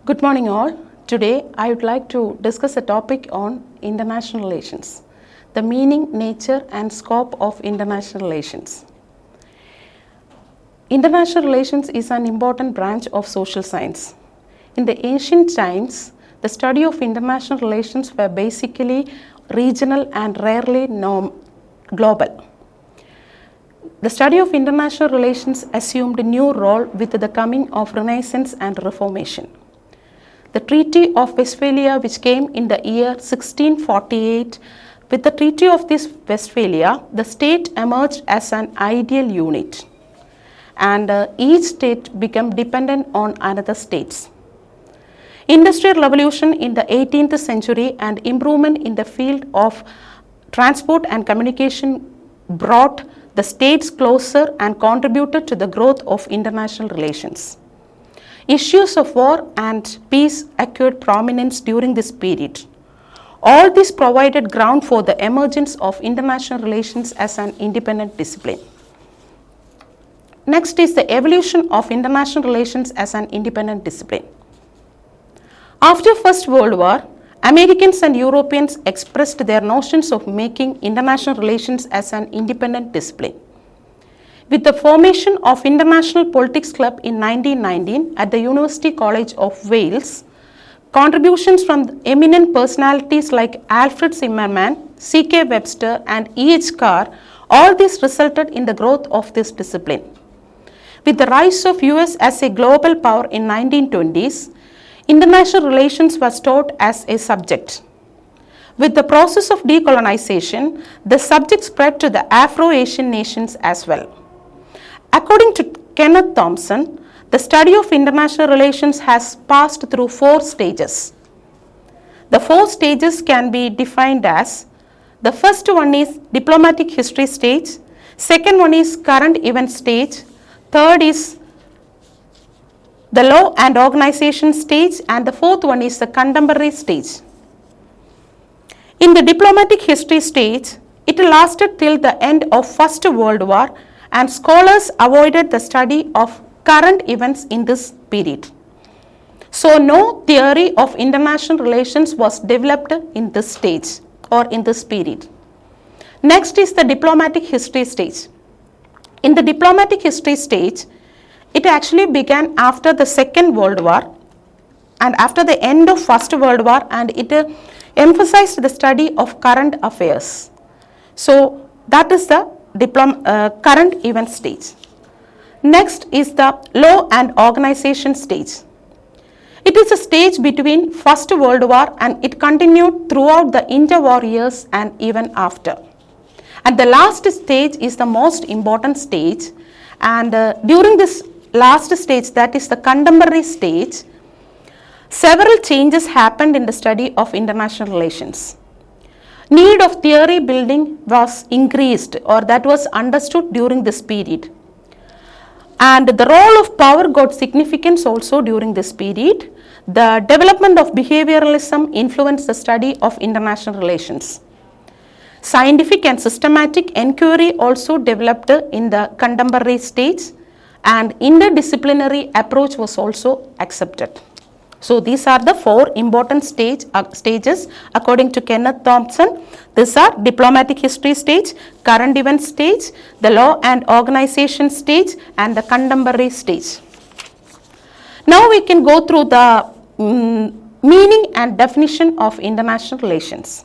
Good morning all. Today I would like to discuss a topic on international relations, the meaning, nature and scope of international relations. International relations is an important branch of social science. In the ancient times, the study of international relations were basically regional and rarely global. The study of international relations assumed a new role with the coming of Renaissance and Reformation. The Treaty of Westphalia, which came in the year 1648, with the Treaty of this Westphalia, the state emerged as an ideal unit, and each state became dependent on another states. Industrial revolution in the 18th century and improvement in the field of transport and communication brought the states closer and contributed to the growth of international relations. Issues of war and peace acquired prominence during this period. All this provided ground for the emergence of international relations as an independent discipline. Next is the evolution of international relations as an independent discipline. After First World War, Americans and Europeans expressed their notions of making international relations as an independent discipline. With the formation of International Politics Club in 1919 at the University College of Wales, contributions from eminent personalities like Alfred Zimmerman, C.K. Webster and E.H. Carr, all this resulted in the growth of this discipline. With the rise of US as a global power in 1920s, international relations was taught as a subject. With the process of decolonization, the subject spread to the Afro-Asian nations as well. According to Kenneth Thompson, the study of international relations has passed through 4 stages. The 4 stages can be defined as: the first one is diplomatic history stage, second one is current event stage, third is the law and organization stage, and the fourth one is the contemporary stage. In the diplomatic history stage, it lasted till the end of First World War, and scholars avoided the study of current events in this period. So no theory of international relations was developed in this stage or in this period. Next is the diplomatic history stage. In the diplomatic history stage, it actually began after the Second World War and after the end of First World War, and it emphasized the study of current affairs. So that is the current event stage. Next is the law and organization stage. It is a stage between First World War and it continued throughout the interwar years and even after. And the last stage is the most important stage, and during this last stage, that is the contemporary stage, several changes happened in the study of international relations. Need of theory building was increased, or that was understood during this period. And the role of power got significance also during this period. The development of behavioralism influenced the study of international relations. Scientific and systematic inquiry also developed in the contemporary stage, and interdisciplinary approach was also accepted. So these are the 4 important stages according to Kenneth Thompson. These are diplomatic history stage, current event stage, the law and organization stage, and the contemporary stage. Now we can go through the meaning and definition of international relations.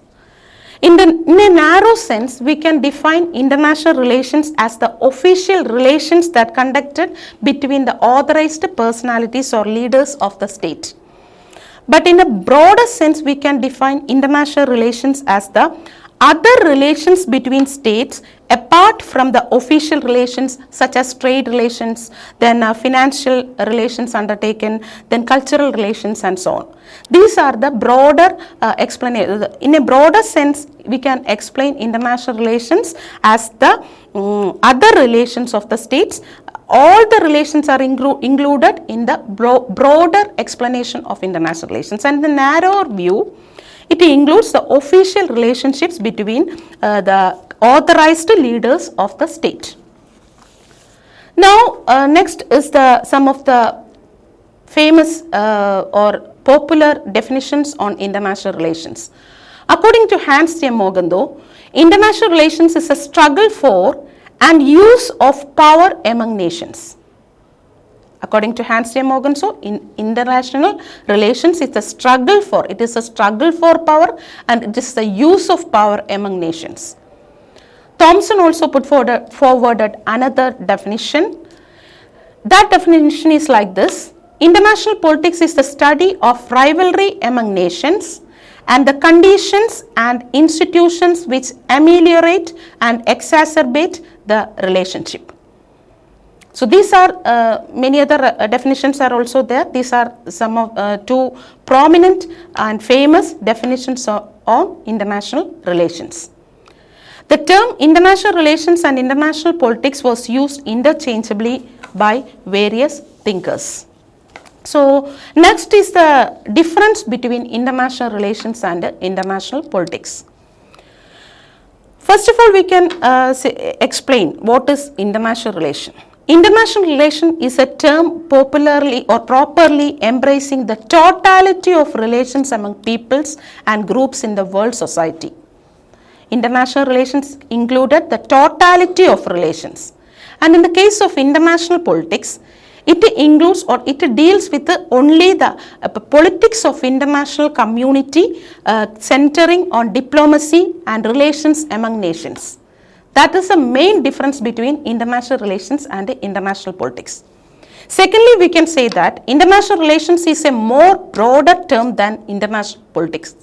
In a narrow sense, we can define international relations as the official relations that conducted between the authorized personalities or leaders of the state. But in a broader sense, we can define international relations as the other relations between states apart from the official relations, such as trade relations, then financial relations undertaken, then cultural relations and so on. These are the broader explanation. In a broader sense, we can explain international relations as the other relations of the states. All the relations are included in the broader explanation of international relations. And the narrower view, it includes the official relationships between the authorized leaders of the state. Now, next is some of the famous or popular definitions on international relations. According to Hans J. Morgan, though, international relations is a struggle for and use of power among nations. According to Hans J. Morgan, so in international relations it is a struggle for power and it is the use of power among nations. Thomson also put forwarded another definition. That definition is like this: international politics is the study of rivalry among nations and the conditions and institutions which ameliorate and exacerbate the relationship. So these are many other definitions are also there. These are some of two prominent and famous definitions on international relations. The term international relations and international politics was used interchangeably by various thinkers. So next is the difference between international relations and international politics. First of all, we can explain what is international relation. International relation is a term popularly or properly embracing the totality of relations among peoples and groups in the world society. International relations included the totality of relations. And in the case of international politics, it includes or it deals with only the politics of international community centering on diplomacy and relations among nations. That is the main difference between international relations and international politics. Secondly, we can say that international relations is a more broader term than international politics.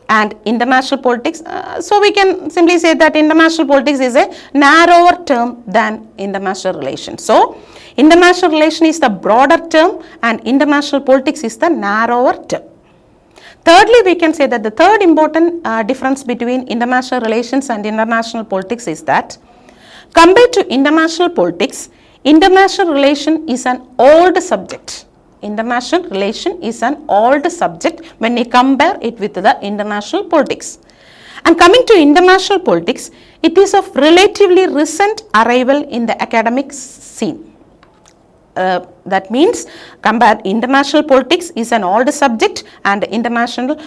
And international politics, so we can simply say that international politics is a narrower term than international relations. So, international relation is the broader term and international politics is the narrower term. Thirdly, we can say that the third important difference between international relations and international politics is that compared to international politics, international relation is an old subject. International relation is an old subject when we compare it with the international politics. And coming to international politics, it is of relatively recent arrival in the academic scene. That means international politics is an old subject and international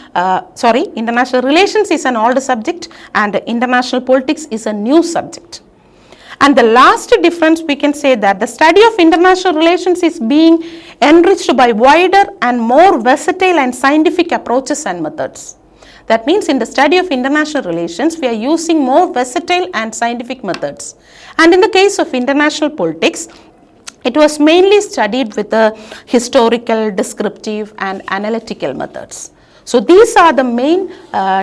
relations is an old subject and international politics is a new subject. And the last difference, we can say that the study of international relations is being enriched by wider and more versatile and scientific approaches and methods. That means in the study of international relations, we are using more versatile and scientific methods. And in the case of international politics, it was mainly studied with the historical, descriptive and analytical methods. So these are the main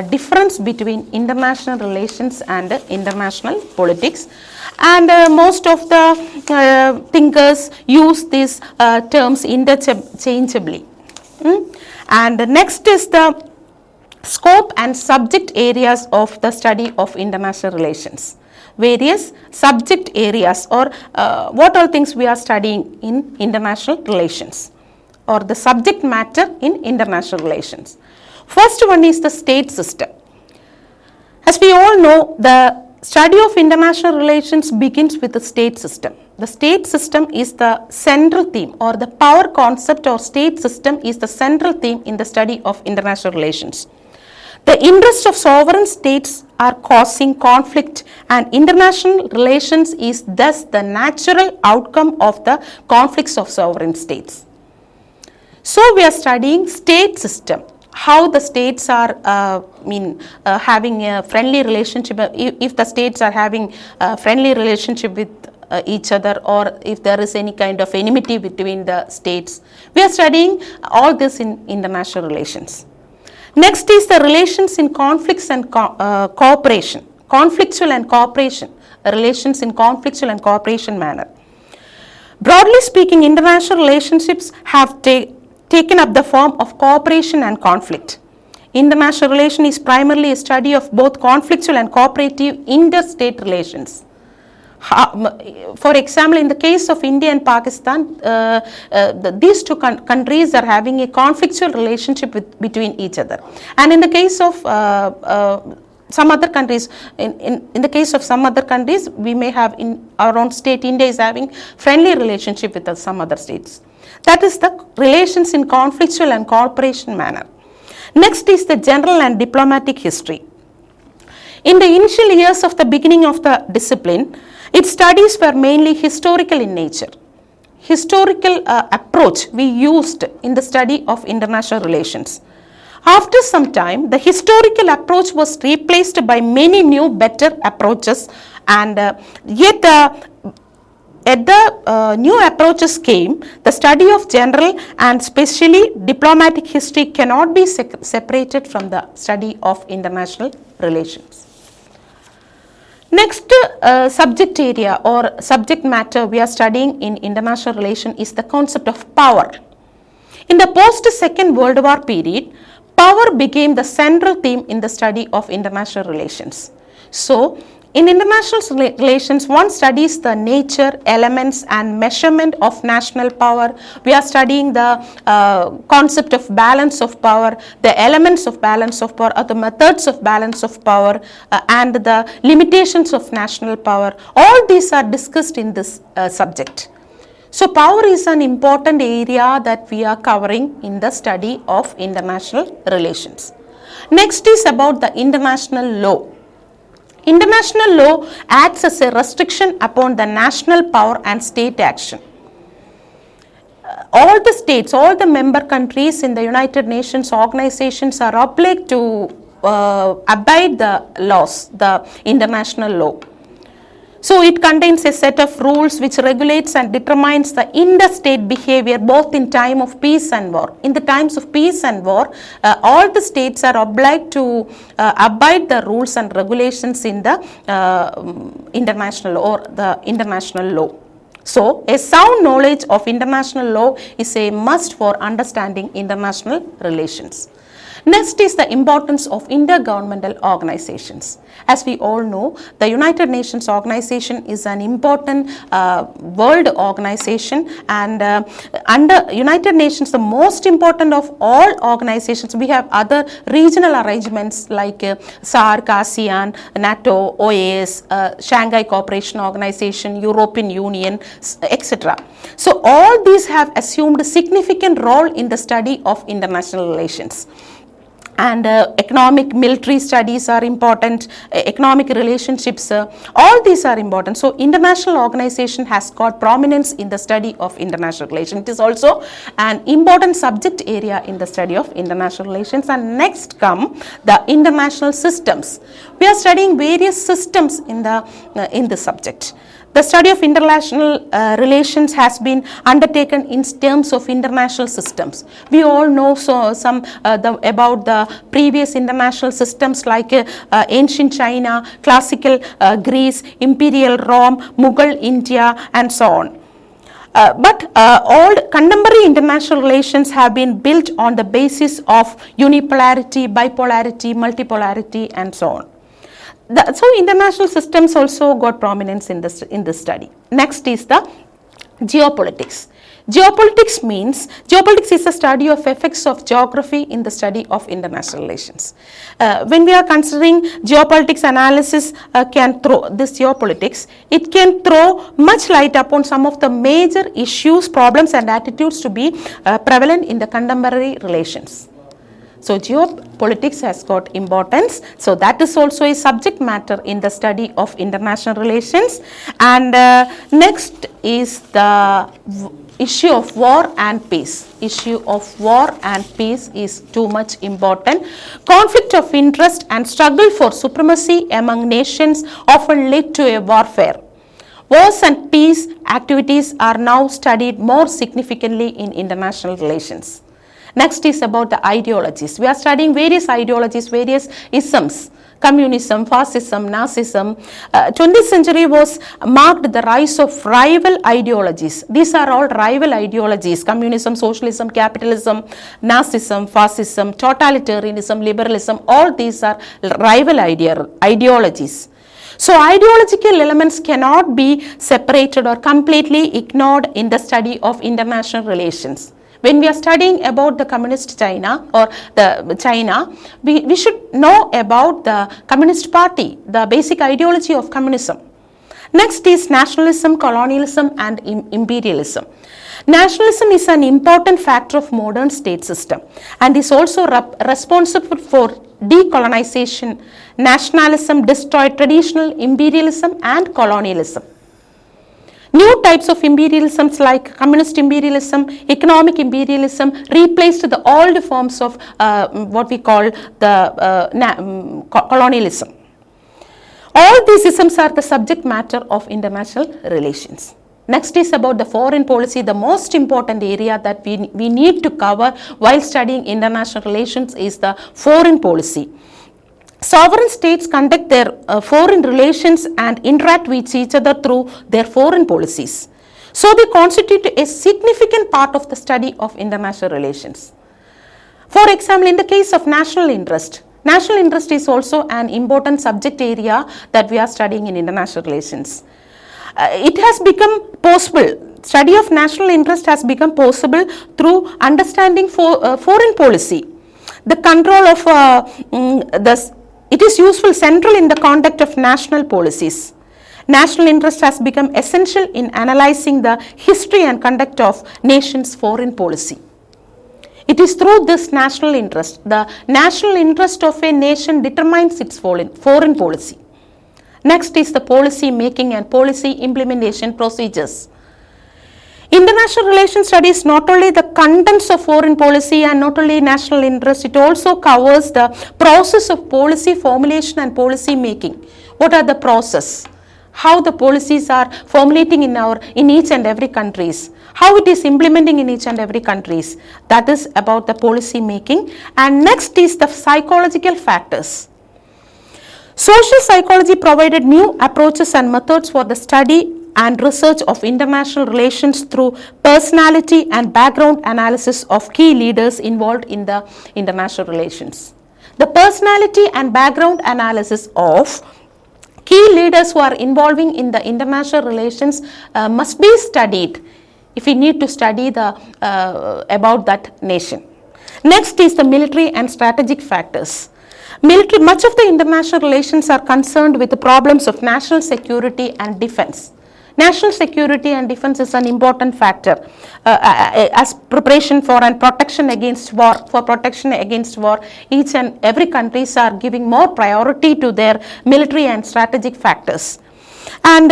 difference between international relations and international politics. And most of the thinkers use these terms interchangeably. And next is the scope and subject areas of the study of international relations. Various subject areas or what all things we are studying in international relations or the subject matter in international relations. First one is the state system. As we all know, the study of international relations begins with the state system. The state system is the central theme or the power concept or state system is the central theme in the study of international relations. The interests of sovereign states are causing conflict and international relations is thus the natural outcome of the conflicts of sovereign states. So we are studying state system, how the states are having a friendly relationship, if the states are having a friendly relationship with each other or if there is any kind of enmity between the states. We are studying all this in international relations. Next is the relations in conflicts and cooperation, conflictual and cooperation, relations in conflictual and cooperation manner. Broadly speaking, international relationships have taken up the form of cooperation and conflict. International relation is primarily a study of both conflictual and cooperative interstate relations. For example, in the case of India and Pakistan, these two countries are having a conflictual relationship between each other. And in the case of some other countries, in the case of some other countries, we may have in our own state, India is having friendly relationship with some other states. That is the relations in conflictual and cooperation manner. Next is the general and diplomatic history. In the initial years of the beginning of the discipline, its studies were mainly historical in nature. Historical approach we used in the study of international relations. After some time, the historical approach was replaced by many new better approaches, and yet the new approaches came, the study of general and especially diplomatic history cannot be separated from the study of international relations. Next subject area or subject matter we are studying in international relation is the concept of power. In the post-Second World War period, power became the central theme in the study of international relations. So, in international relations, one studies the nature, elements and measurement of national power. We are studying the concept of balance of power, the elements of balance of power, or the methods of balance of power, and the limitations of national power. All these are discussed in this subject. So, power is an important area that we are covering in the study of international relations. Next is about the international law. International law acts as a restriction upon the national power and state action. All the states, all the member countries in the United Nations organizations are obliged to abide the laws, the international law. So, it contains a set of rules which regulates and determines the interstate behavior both in time of peace and war. In the times of peace and war, all the states are obliged to abide the rules and regulations in the international law or the international law. So, a sound knowledge of international law is a must for understanding international relations. Next is the importance of intergovernmental organizations. As we all know, the United Nations organization is an important world organization, and under United Nations, the most important of all organizations, we have other regional arrangements like SAARC, ASEAN, NATO, OAS, Shanghai Cooperation Organization, European Union, etc. So, all these have assumed a significant role in the study of international relations. And economic military studies are important, economic relationships, all these are important. So, international organization has got prominence in the study of international relations. It is also an important subject area in the study of international relations. And next come the international systems. We are studying various systems in the subject. The study of international relations has been undertaken in terms of international systems. We all know about the previous international systems like ancient China, classical Greece, imperial Rome, Mughal India, and so on. But all contemporary international relations have been built on the basis of unipolarity, bipolarity, multipolarity, and so on. So, international systems also got prominence in this study. Next is the geopolitics. Geopolitics is a study of effects of geography in the study of international relations. When we are considering geopolitics analysis it can throw much light upon some of the major issues, problems and attitudes to be prevalent in the contemporary relations. So, geopolitics has got importance. So, that is also a subject matter in the study of international relations. And next is the issue of war and peace. Issue of war and peace is too much important. Conflict of interest and struggle for supremacy among nations often lead to a warfare. Wars and peace activities are now studied more significantly in international relations. Next is about the ideologies. We are studying various ideologies, various isms, communism, fascism, Nazism. 20th century was marked the rise of rival ideologies. These are all rival ideologies: communism, socialism, capitalism, Nazism, fascism, totalitarianism, liberalism. All these are rival ideologies. So, ideological elements cannot be separated or completely ignored in the study of international relations. When we are studying about the communist China or the China, we should know about the Communist Party, the basic ideology of communism. Next is nationalism, colonialism and imperialism. Nationalism is an important factor of modern state system and is also responsible for decolonization. Nationalism destroyed traditional imperialism and colonialism. New types of imperialisms like communist imperialism, economic imperialism replaced the old forms of what we call the colonialism. All these isms are the subject matter of international relations. Next is about the foreign policy. The most important area that we need to cover while studying international relations is the foreign policy. Sovereign states conduct their foreign relations and interact with each other through their foreign policies. So they constitute a significant part of the study of international relations. For example, in the case of national interest is also an important subject area that we are studying in international relations. It has become possible, study of national interest has become possible through understanding foreign policy. The control of it is useful central in the conduct of national policies. National interest has become essential in analyzing the history and conduct of nations' foreign policy. It is through this national interest, the national interest of a nation determines its foreign policy. Next is the policy making and policy implementation procedures. International relations studies not only the contents of foreign policy and not only national interest, it also covers the process of policy formulation and policy making. What are the process? How the policies are formulating in each and every countries, how it is implementing in each and every countries. That is about the policy making. And next is the psychological factors. Social psychology provided new approaches and methods for the study and research of international relations through personality and background analysis of key leaders involved in the international relations. The personality and background analysis of key leaders who are involving in the international relations must be studied if we need to study about that nation. Next is the military and strategic factors. Much of the international relations are concerned with the problems of national security and defense. National security and defense is an important factor as preparation for and protection against war. For protection against war, each and every countries are giving more priority to their military and strategic factors. And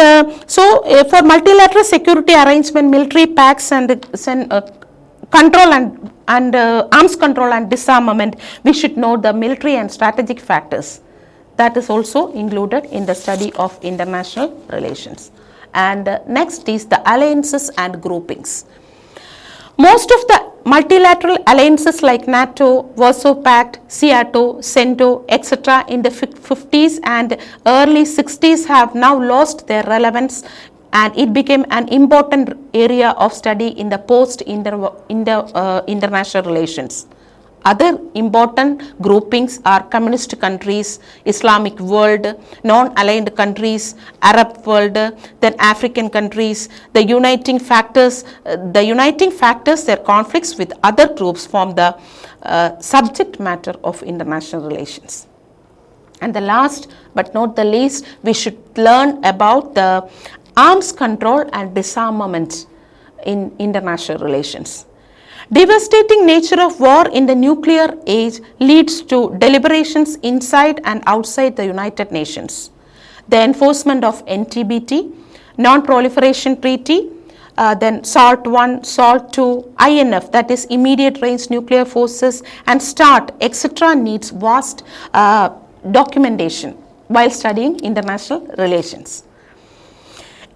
for multilateral security arrangement, military pacts and control and arms control and disarmament, we should know the military and strategic factors. That is also included in the study of international relations. And next is the alliances and groupings. Most of the multilateral alliances like NATO, Warsaw Pact, SEATO, CENTO, etc. in the 50s and early 60s have now lost their relevance, and it became an important area of study in the international relations. Other important groupings are communist countries, Islamic world, non-aligned countries, Arab world, then African countries. The uniting factors, their conflicts with other groups form the subject matter of international relations. And the last but not the least, we should learn about the arms control and disarmament in international relations. Devastating nature of war in the nuclear age leads to deliberations inside and outside the United Nations. The enforcement of NTBT, Non-Proliferation Treaty, then SALT I, SALT II, INF, that is Immediate Range Nuclear Forces, and START, etc. needs vast documentation while studying international relations.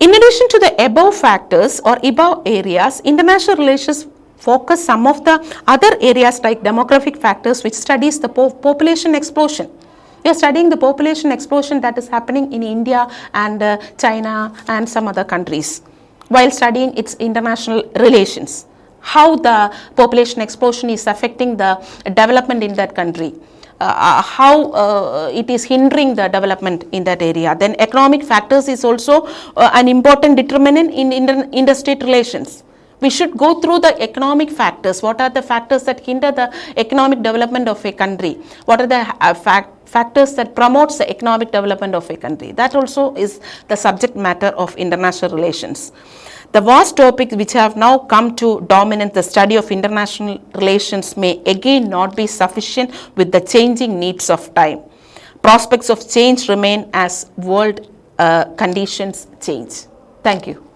In addition to the above factors or above areas, international relations focus some of the other areas like demographic factors, which studies the population explosion. We are studying the population explosion that is happening in India and China and some other countries while studying its international relations. How the population explosion is affecting the development in that country. How it is hindering the development in that area. Then economic factors is also an important determinant in interstate relations. We should go through the economic factors. What are the factors that hinder the economic development of a country? What are the factors that promotes the economic development of a country? That also is the subject matter of international relations. The vast topic which have now come to dominate the study of international relations may again not be sufficient with the changing needs of time. Prospects of change remain as world conditions change. Thank you.